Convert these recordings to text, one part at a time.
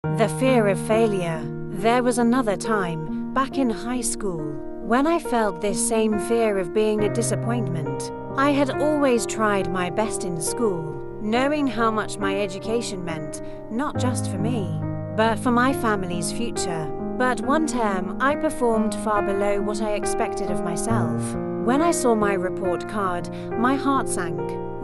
The fear of failure. There was another time, back in high school, when I felt this same fear of being a disappointment. I had always tried my best in school, knowing how much my education meant, not just for me, but for my family's future. But one term, I performed far below what I expected of myself. When I saw my report card, my heart sank.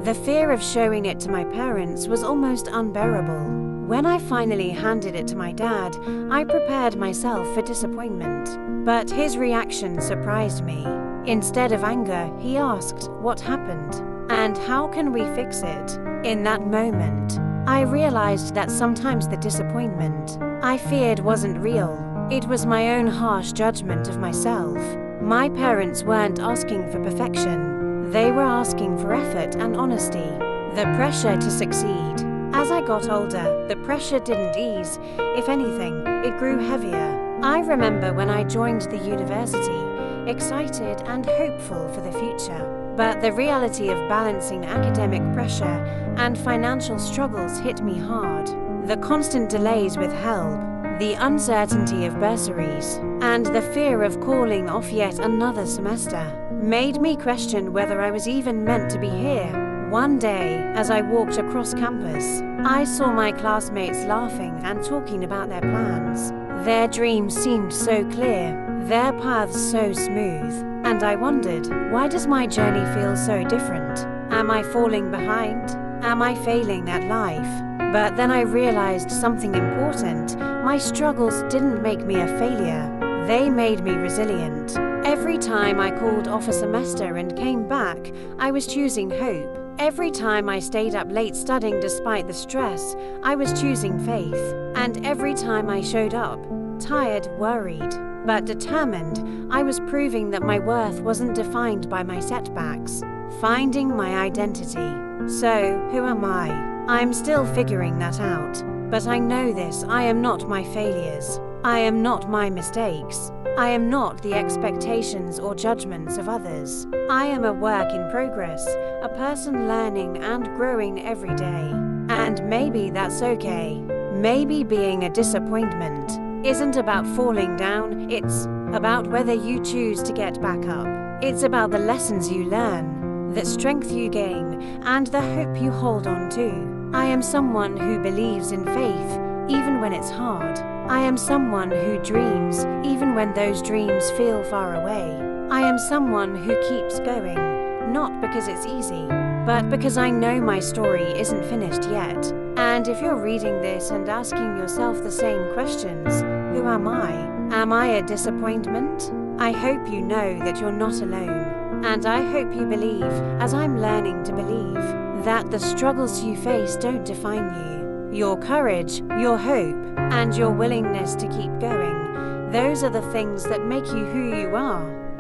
The fear of showing it to my parents was almost unbearable. When I finally handed it to my dad, I prepared myself for disappointment. But his reaction surprised me. Instead of anger, he asked what happened and how can we fix it. In that moment, I realized that sometimes the disappointment I feared wasn't real. It was my own harsh judgment of myself. My parents weren't asking for perfection. They were asking for effort and honesty. The pressure to succeed. As I got older, the pressure didn't ease. If anything, it grew heavier. I remember when I joined the university, excited and hopeful for the future. But the reality of balancing academic pressure and financial struggles hit me hard. The constant delays with help, the uncertainty of bursaries, and the fear of calling off yet another semester made me question whether I was even meant to be here. One day, as I walked across campus, I saw my classmates laughing and talking about their plans. Their dreams seemed so clear, their paths so smooth, and I wondered, why does my journey feel so different? Am I falling behind? Am I failing at life? But then I realized something important. My struggles didn't make me a failure. They made me resilient. Every time I called off a semester and came back, I was choosing hope. Every time I stayed up late studying despite the stress, I was choosing faith. And every time I showed up, tired, worried, but determined, I was proving that my worth wasn't defined by my setbacks. Finding my identity. So, who am I? I'm still figuring that out. But I know this, I am not my failures. I am not my mistakes. I am not the expectations or judgments of others. I am a work in progress, a person learning and growing every day. And maybe that's okay. Maybe being a disappointment isn't about falling down, it's about whether you choose to get back up. It's about the lessons you learn, the strength you gain, and the hope you hold on to. I am someone who believes in faith, even when it's hard. I am someone who dreams, even when those dreams feel far away. I am someone who keeps going, not because it's easy, but because I know my story isn't finished yet. And if you're reading this and asking yourself the same questions, who am I? Am I a disappointment? I hope you know that you're not alone. And I hope you believe, as I'm learning to believe, that the struggles you face don't define you. Your courage, your hope, and your willingness to keep going, those are the things that make you who you are.